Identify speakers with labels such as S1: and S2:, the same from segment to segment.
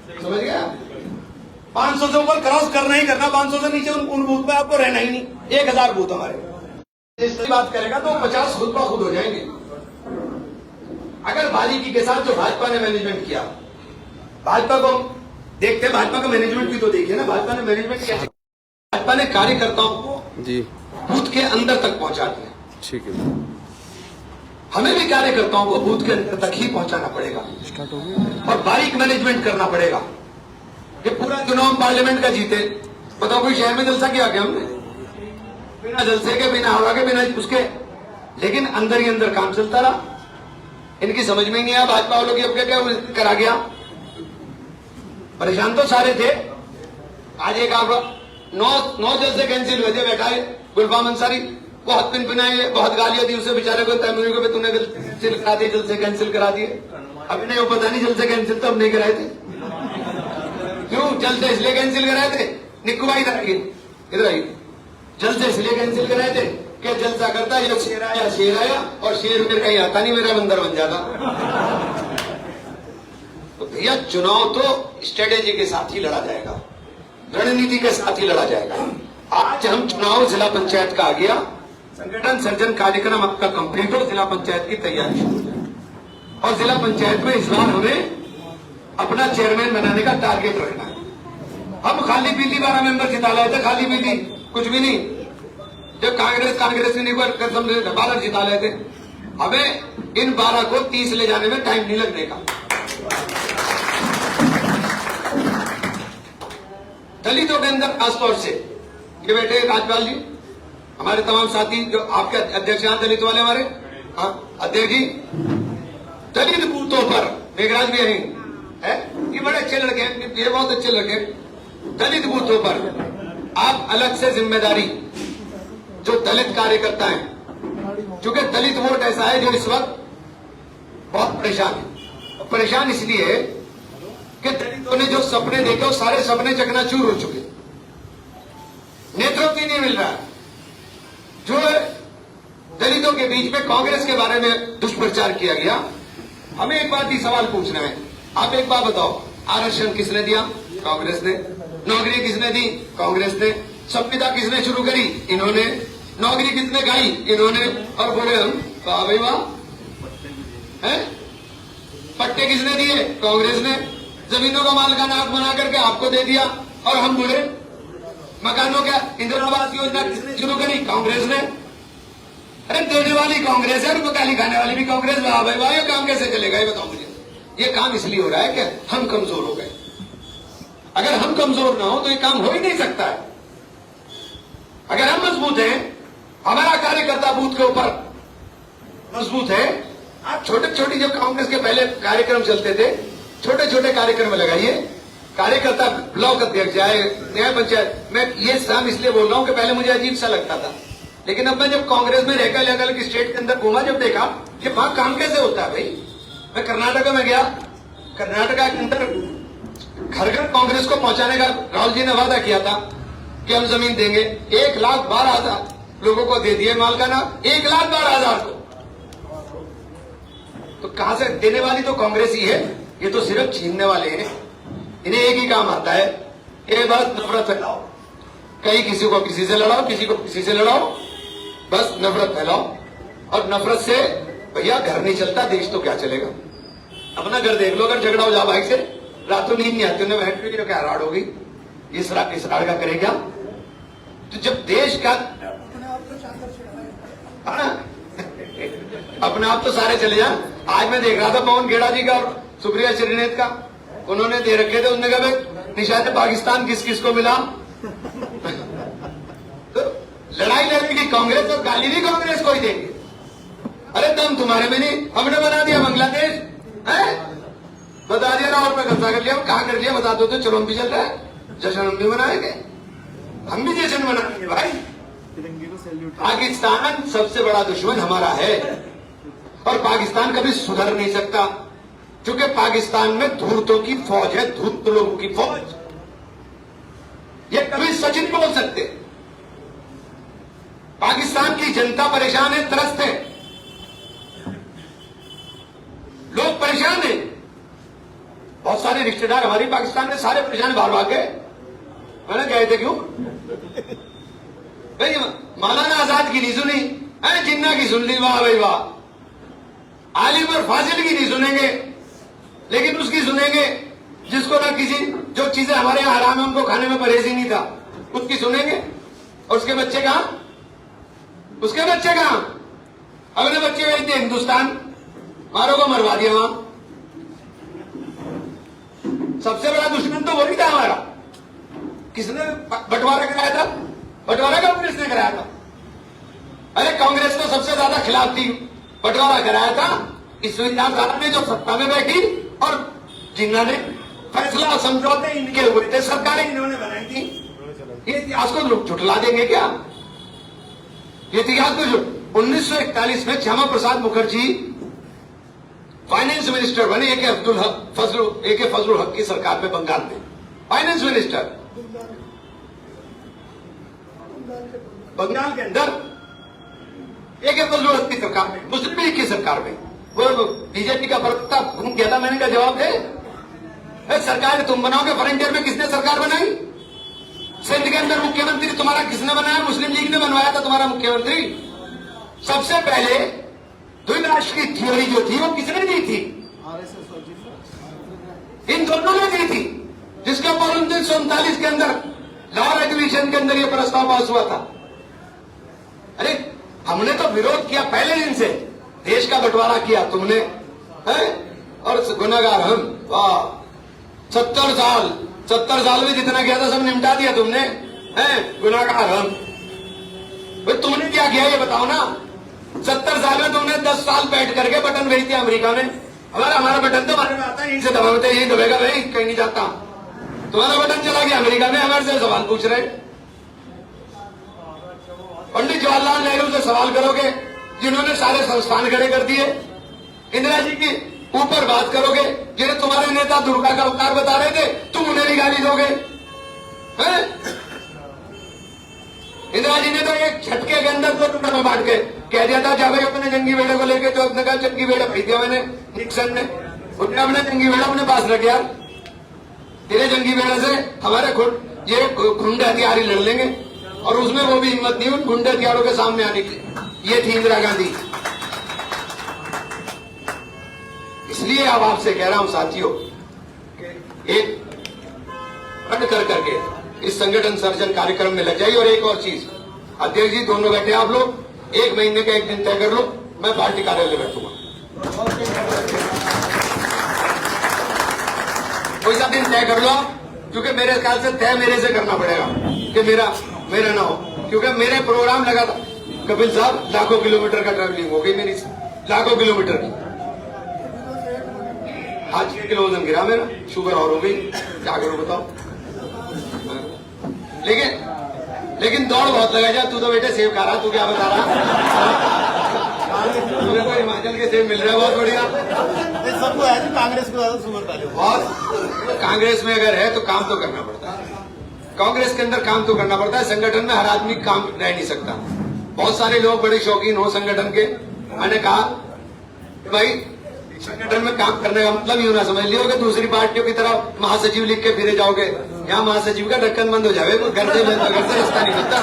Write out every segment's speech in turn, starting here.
S1: समझ गया? 500 से ऊपर क्रॉस करना ही करना, 500 से नीचे उन बूथ पे आपको रहना ही नहीं। 1000 बूथ हमारे। इस बात करेगा तो 50 खुद ब खुद हो जाएंगे। अगर बारीकी के साथ जो भाजपा ने मैनेजमेंट किया, भाजपा को देखते, भाजपा का मैनेजमेंट भी तो देखिए ना, भाजपा ने मैनेजमेंट क्या किया? भाजपा ने कार्यकर्ताओं को
S2: जी
S1: बूथ के अंदर तक पहुंचा दिया।
S2: ठीक है,
S1: हमें भी कार्यकर्ताओं को बूथ के अंदर तक ही पहुंचाना पड़ेगा और बारीक मैनेजमेंट करना पड़ेगा। ये पूरा चुनाव पार्लियामेंट का जीते, बताओ कोई शहर में जलसा किया क्या हमने? बिना जलसे के, बिना हवा के, बिना उसके, लेकिन अंदर ही अंदर काम चलता रहा। इनकी समझ में ही नहीं आया भाजपा वालों की अब क्या करा गया। परेशान तो सारे थे। आज एक आप 9 जलसे कैंसिल हुए थे, बैठा है गुलफाम अंसारी, बहुत पिन पिनाए, बहुत गालियां दी उसे बेचारे को, तैमूरी को भी तूने कैंसिल करा दिए, जलसे कैंसिल करा दिए। अभी नहीं, वो पता नहीं जलसे कैंसिल तो अब नहीं कराए थे। क्यों जलसे इसलिए कैंसिल कराए थे? निक्कू भाई इधर आई, जलसे इसलिए कैंसिल कराए थे कि जलसा करता है, शेर आया और शेर मेरे कहीं आता नहीं, मेरा बंदर बन जाता। तो भैया चुनाव तो स्ट्रेटेजी के साथ ही लड़ा जाएगा, रणनीति के साथ ही लड़ा जाएगा। आज हम चुनाव जिला पंचायत का आ गया, संगठन सर्जन कार्यक्रम आपका कंप्लीट हो, जिला पंचायत की तैयारी शुरू हो जाए। और जिला पंचायत में इस बार हमें अपना चेयरमैन बनाने का टारगेट रखना है। हम खाली पीली 12 मेंबर जिता लाए थे, खाली पीली, कुछ भी नहीं। जब कांग्रेस ने 12 जिता लाए थे, हमें इन 12 को 30 ले जाने में टाइम नहीं लगने का। दलितों के अंदर खासतौर से ये बैठे राजपाल जी, हमारे तमाम साथी जो आपके अध्यक्ष यहाँ दलित वाले हमारे, हाँ अध्यक्ष जी, दलित बूथों पर मेघराज भी यही है, ये बड़े अच्छे लड़के हैं, ये बहुत अच्छे लड़के हैं। दलित बूथों पर आप अलग से जिम्मेदारी, जो दलित कार्यकर्ता हैं, क्योंकि दलित वोट ऐसा है जो इस वक्त बहुत परेशान है। परेशान इसलिए है कि दलितों ने जो सपने देखे वो सारे सपने चकनाचूर हो चुके, नेतृत्व नहीं मिल रहा है। जो दलितों के बीच में कांग्रेस के बारे में दुष्प्रचार किया गया, हमें एक बात ही सवाल पूछना है, आप एक बात बताओ, आरक्षण किसने दिया? कांग्रेस ने। नौकरी किसने दी? कांग्रेस ने। संविदा किसने शुरू करी? इन्होंने। नौकरी किसने गाई? इन्होंने। और बोले हम, वाह भाई वाह, है? पट्टे किसने दिए? कांग्रेस ने। जमीनों का मालिकाना हक बना करके आपको दे दिया और हम बोले। मकानों का इंदिरा आवास योजना किसने शुरू करी? कांग्रेस ने। अरे देने वाली कांग्रेस है और गाली खाने वाली भी कांग्रेस। वाह भाई वाह, ये काम कैसे चलेगा? ये बताओ मुझे। ये काम इसलिए हो रहा है कि हम कमजोर हो गए। अगर हम कमजोर ना हो तो ये काम हो ही नहीं सकता है। अगर हम मजबूत हैं, हमारा कार्यकर्ता बूथ के ऊपर मजबूत है, आप छोटे छोटे जो कांग्रेस के पहले कार्यक्रम चलते थे, छोटे छोटे कार्यक्रम लगाइए। कार्यकर्ता ब्लॉक अध्यक्ष जाए, न्याय पंचायत। मैं ये नाम इसलिए बोल रहा हूं कि पहले मुझे अजीब सा लगता था, लेकिन अब मैं जब कांग्रेस में रहकर अलग अलग स्टेट के अंदर घूमा, जब देखा कि वहां काम कैसे होता है भाई। मैं कर्नाटका में गया, कर्नाटका के अंदर घर घर कांग्रेस को पहुंचाने का राहुल जी ने वादा किया था कि हम जमीन देंगे। 1,12,000 लोगों को दे दिए मालकाना, 1,12,000 को। तो कहां से देने वाली तो कांग्रेस ही है, ये तो सिर्फ छीनने वाले हैं। इन्हें एक ही काम आता है, ये बस नफरत फैलाओ, कहीं किसी को किसी से लड़ाओ, किसी को किसी से लड़ाओ, बस नफरत फैलाओ। और नफरत से भैया घर नहीं चलता, देश तो क्या चलेगा? अपना घर देख लो, अगर झगड़ा हो जाओ भाई से, रातों नींद नहीं आती, उन्हें बैठ क्या राड़ होगी, इस राड़ का करे क्या? तो जब देश का अपने आप तो सारे चले जा। आज मैं देख रहा था पवन खेड़ा जी का और सुप्रिया श्रीनेत का, उन्होंने दे रखे थे, उन्होंने कहा निशान पाकिस्तान किस किस को मिला। तो लड़ाई लड़ेगी कांग्रेस और गाली भी कांग्रेस को ही देंगे। अरे दम तुम्हारे में नहीं, हमने बना दिया बांग्लादेश, है? बता दिया राहुल पे कब्जा कर लिया, कहा कर लिया बता दो तो। चलो हम भी चल रहा है, जश्न हम भी मनाएंगे, हम भी जश्न मनाएंगे भाई। पाकिस्तान सबसे बड़ा दुश्मन हमारा है और पाकिस्तान कभी सुधर नहीं सकता, क्योंकि पाकिस्तान में धूर्तों की फौज है, धूर्त लोगों की फौज। ये कभी सच नहीं बोल सकते। पाकिस्तान की जनता परेशान है, त्रस्त है, लोग परेशान हैं, बहुत सारे रिश्तेदार हमारी पाकिस्तान में सारे परेशान बाहर भाग गए। मैंने गए थे क्यों भाई? मौलाना आजाद की नहीं सुनी, जिन्ना की सुन ली, वाह भाई वाह। आलिम और फाजिल की नहीं सुनेंगे, लेकिन उसकी सुनेंगे जिसको ना किसी जो चीजें हमारे यहाँ हराम है उनको खाने में परहेज ही नहीं था, उसकी सुनेंगे। और उसके बच्चे कहां? उसके बच्चे कहां? अपने बच्चे भेज दिए हिंदुस्तान, मारो को मरवा दिया वहां। सबसे बड़ा दुश्मन तो वही था हमारा। किसने बंटवारा कराया था? बंटवारा कांग्रेस ने कराया था। अरे कांग्रेस तो सबसे ज्यादा खिलाफ थी, बंटवारा कराया था इस विधानसभा में जो सत्ता में बैठी, और जिन्होंने फैसला और समझौते इनके हुए थे, सरकारें इन्होंने बनाई थी। ये इतिहास को लोग झुठला देंगे क्या? ये इतिहास को 1941 में श्यामा प्रसाद मुखर्जी फाइनेंस मिनिस्टर बने, ए के फजलुल हक की सरकार में बंगाल में फाइनेंस मिनिस्टर। बंगाल के अंदर ए के फजलुल हक की सरकार में, मुस्लिम लीग की सरकार में, वो बीजेपी का प्रवक्ता घूम गया था। मैंने कहा जवाब दे, सरकार तुम बनाओगे? फ्रंटियर में किसने सरकार बनाई? सिंध के अंदर मुख्यमंत्री तुम्हारा किसने बनाया? मुस्लिम लीग ने बनवाया था तुम्हारा मुख्यमंत्री। सबसे पहले द्विराष्ट्र राष्ट्र की थ्योरी जो थी वो किसने दी थी? इन दोनों ने दी थी, जिसके ऊपर 1939 के अंदर लाहौर एग्जीबिशन के अंदर ये प्रस्ताव पास हुआ था। अरे हमने तो विरोध किया पहले दिन से, देश का बंटवारा किया तुमने है, और गुनाहगार हम। वाह, 70 साल में जितना किया था सब निपटा दिया तुमने, है गुनाहगार हम। भाई तुमने क्या किया ये बताओ ना। 70 साल में तुमने 10 साल बैठ करके बटन भेज दिया अमेरिका में। हमारा बटन तो हमारे में आता है, यहीं से दबाते, यही दबेगा भाई, कहीं नहीं जाता। तुम्हारा बटन चला गया अमेरिका में, हमारे से सवाल पूछ रहे। पंडित जवाहरलाल नेहरू से सवाल करोगे जिन्होंने सारे संस्थान खड़े कर दिए। इंदिरा जी की ऊपर बात करोगे जिन्हें तुम्हारे नेता दुर्गा का अवतार बता रहे थे, तुम उन्हें भी गाली दोगे। इंदिरा जी ने तो एक झटके के अंदर 2 टुकड़ों में बांट के कह दिया था, जा भाई अपने जंगी बेड़े को लेके, जो अपने कहा जंगी बेड़ा भेज दिया मैंने निक्सन ने, उन्हें अपने जंगी बेड़ा अपने पास रख यार। तेरे जंगी बेड़े से हमारे खुद ये गुंडे हथियार ही लड़ लेंगे, और उसमें वो भी हिम्मत नहीं उन गुंडे हथियारों के सामने आने की। ये थी इंदिरा गांधी। इसलिए अब आपसे कह रहा हूं साथियों, एक कर करके इस संगठन सर्जन कार्यक्रम में लग जाइए। और एक और चीज, अध्यक्ष जी दोनों बैठे आप लोग, 1 महीने का एक दिन तय कर लो, मैं पार्टी कार्यालय बैठूंगा। कोई सा दिन तय कर लो आप, क्योंकि मेरे ख्याल से तय मेरे से करना पड़ेगा कि मेरा ना हो, क्योंकि मेरे प्रोग्राम लगा था कपिल साहब, लाखों किलोमीटर का ट्रैवलिंग हो गई मेरी, लाखों किलोमीटर की। आज 6 किलो वजन गिरा मेरा, शुगर और हो गई, क्या करूं बताओ। लेकिन दौड़ बहुत लगा जा। तू तो बेटे सेब खा रहा, तू क्या बता रहा? तुम्हें तो हिमाचल के सेब मिल रहे हैं, बहुत बढ़िया।
S2: सबको है कि कांग्रेस को ज्यादा शुगर डाले।
S1: बहुत कांग्रेस में अगर है तो काम तो करना पड़ता है, कांग्रेस के अंदर काम तो करना पड़ता है। संगठन में हर आदमी काम रह नहीं सकता। बहुत सारे लोग बड़े शौकीन हो संगठन के। मैंने कहा भाई संगठन में काम करने का मतलब यूं ना समझ लियो कि दूसरी पार्टियों की तरह महासचिव लिख के फिरे जाओगे। यहाँ महासचिव का ढक्कन बंद हो जाए, घर से रास्ता नहीं मिलता।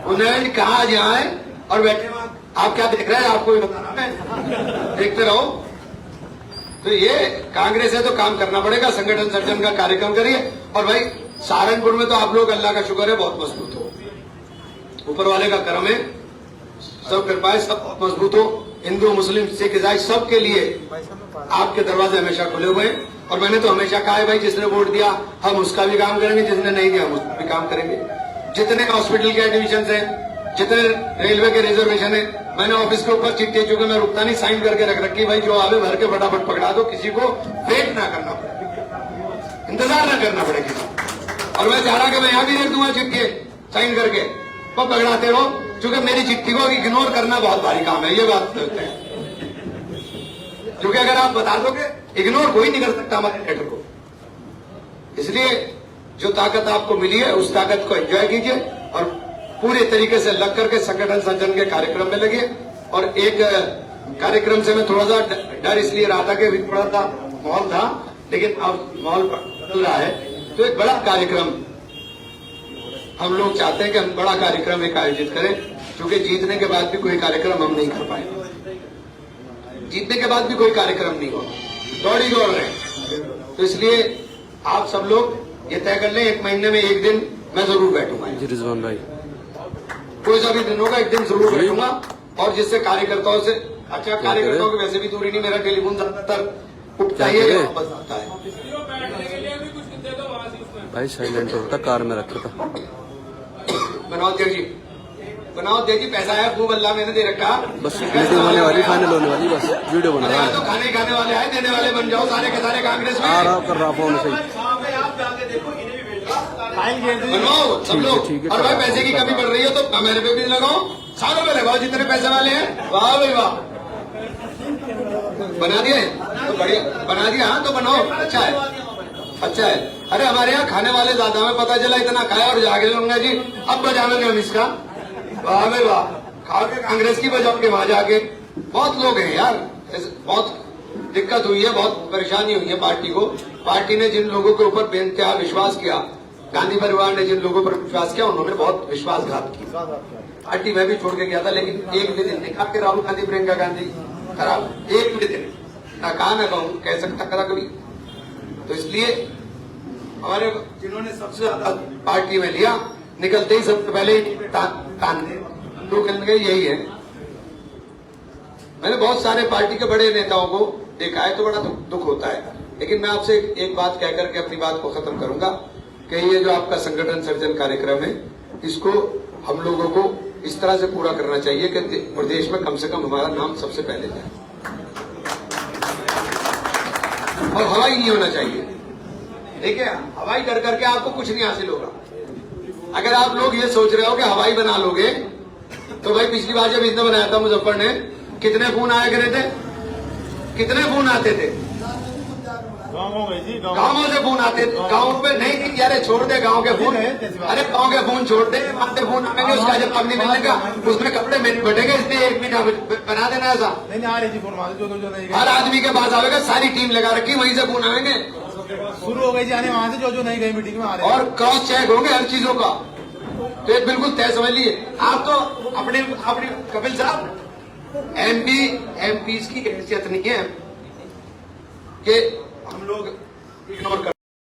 S1: उन्होंने कहा आज यहाँ है और बैठे आप क्या देख रहे हैं, आपको भी बताना है, देखते रहो। तो ये कांग्रेस है तो काम करना पड़ेगा, संगठन सर्जन का कार्यक्रम करिए। और भाई सहारनपुर में तो आप लोग अल्लाह का शुक्र है बहुत मजबूत हो, ऊपर वाले का करम है, सब कृपा है, सब बहुत मजबूत हो। हिंदू मुस्लिम सिख ईसाई सबके लिए आपके दरवाजे हमेशा खुले हुए हैं। और मैंने तो हमेशा कहा है भाई, जिसने वोट दिया हम उसका भी काम करेंगे, जिसने नहीं दिया हम उसका भी काम करेंगे। जितने हॉस्पिटल के एडमिशन है, जितने रेलवे के रिजर्वेशन है, मैंने ऑफिस के ऊपर चिट्ठी, चूंकि मैं रुकता नहीं, साइन करके रख रखी भाई, जो आवे भर के फटाफट पकड़ा दो, किसी को वेट ना करना पड़े, इंतजार ना करना पड़े किसी। और मैं चाह रहा कि मैं यहाँ भी लिख दूंगा चिट्ठी साइन करके, तो पकड़ाते रहो, क्योंकि मेरी चिट्ठी को इग्नोर करना बहुत भारी काम है। ये बात है, क्योंकि अगर आप बता दोगे, इग्नोर कोई नहीं कर सकता हमारे लेटर को। इसलिए जो ताकत आपको मिली है उस ताकत को एंजॉय कीजिए और पूरे तरीके से लग करके संगठन संजन के कार्यक्रम में लगिए। और एक कार्यक्रम से मैं थोड़ा सा डर इसलिए रहा था कि थोड़ा सा माहौल था लेकिन अब माहौल बदल रहा है, तो एक बड़ा कार्यक्रम हम लोग चाहते हैं कि हम बड़ा कार्यक्रम एक आयोजित करें, क्योंकि जीतने के बाद भी कोई कार्यक्रम हम नहीं कर पाए। जीतने के बाद भी कोई कार्यक्रम नहीं हुआ, दौड़ी दौड़ रहे। तो इसलिए आप सब लोग ये तय कर लें, 1 महीने में 1 दिन मैं जरूर बैठूंगा।
S3: जी रिजवान भाई,
S1: कोई सा भी दिन होगा, 1 दिन जरूर बैठूंगा, और जिससे कार्यकर्ताओं से, अच्छा कार्यकर्ताओं की वैसे भी दूरी नहीं, मेरा टेलीफोन ज्यादातर उठता ही है, वापस आता है।
S3: भाई साइलेंट होता कार में रखा था।
S1: बनाओ जी, बनाओ जी, पैसा है खूब, अल्लाह मैंने दे रखा।
S3: बस मीटिंग होने वाली, फाइनल होने वाली, बस वीडियो बना रहा
S1: तो
S3: है।
S1: खाने खाने वाले आए, देने वाले बन जाओ सारे के सारे कांग्रेस में।
S3: आ रहा कर रहा फोन से
S1: बनवाओ सब लोग।
S3: ठीक है,
S1: और भाई पैसे की कमी पड़ रही हो तो मेरे पे भी लगाओ, सारों पे लगाओ जितने पैसे वाले हैं। वाह भाई वाह, बना दिए तो बढ़िया, बना दिया। हाँ तो बनाओ, अच्छा है, अच्छा है। अरे हमारे यहाँ खाने वाले ज्यादा, में पता चला इतना खाया और जाके लूंगा जी, अब बजाओगे हम इसका। वाह भाई वाह, खा के कांग्रेस की बजाओगे वहां जाके। बहुत लोग हैं यार, बहुत दिक्कत हुई है, बहुत परेशानी हुई है पार्टी को। पार्टी ने जिन लोगों के ऊपर बेइंतहा विश्वास किया, गांधी परिवार ने जिन लोगों पर विश्वास किया, उन्होंने बहुत विश्वासघात किया। पार्टी में भी छोड़ के गया था, लेकिन एक भी दिन नहीं कहा कि राहुल गांधी प्रियंका गांधी खराब, एक भी दिन ना कहा, ना कहूं कह सकता करा कभी। तो इसलिए हमारे जिन्होंने सबसे ज्यादा पार्टी में लिया, निकलते ही सबसे पहले तान दे लोग गए, यही है। मैंने बहुत सारे पार्टी के बड़े नेताओं को देखा है, तो बड़ा दुख होता है। लेकिन मैं आपसे एक बात कहकर के अपनी बात को खत्म करूंगा कि ये जो आपका संगठन सर्जन कार्यक्रम है, इसको हम लोगों को इस तरह से पूरा करना चाहिए कि प्रदेश में कम से कम हमारा नाम सबसे पहले जाए, और हवाई नहीं होना चाहिए। देखिए, हवाई कर करके आपको कुछ नहीं हासिल होगा। अगर आप लोग ये सोच रहे हो कि हवाई बना लोगे, तो भाई पिछली बार जब इसने बनाया था मुजफ्फर ने, कितने फोन आया करे थे, कितने फोन आते थे, गांवों से फोन आते थे। गांव पे नहीं, यार छोड़ दे गांव के फोन, अरे गांव के फोन छोड़ दे, आते फोन आएंगे, उसका जवाब नहीं मिलने का, उसमें कपड़े बटेंगे, इसलिए 1 मिनट बना देना ऐसा। हर आदमी के पास आएगा, सारी टीम लगा रखी, वहीं से फोन आएंगे,
S2: शुरू हो गई जाने वहां से, जो नहीं गई मीटिंग में आ रहे
S1: और क्रॉस चेक होंगे हर चीजों का। तो ये बिल्कुल तय समझ लीजिए। आप तो अपने कपिल साहब, एमपी की हैसियत नहीं है कि हम लोग इग्नोर कर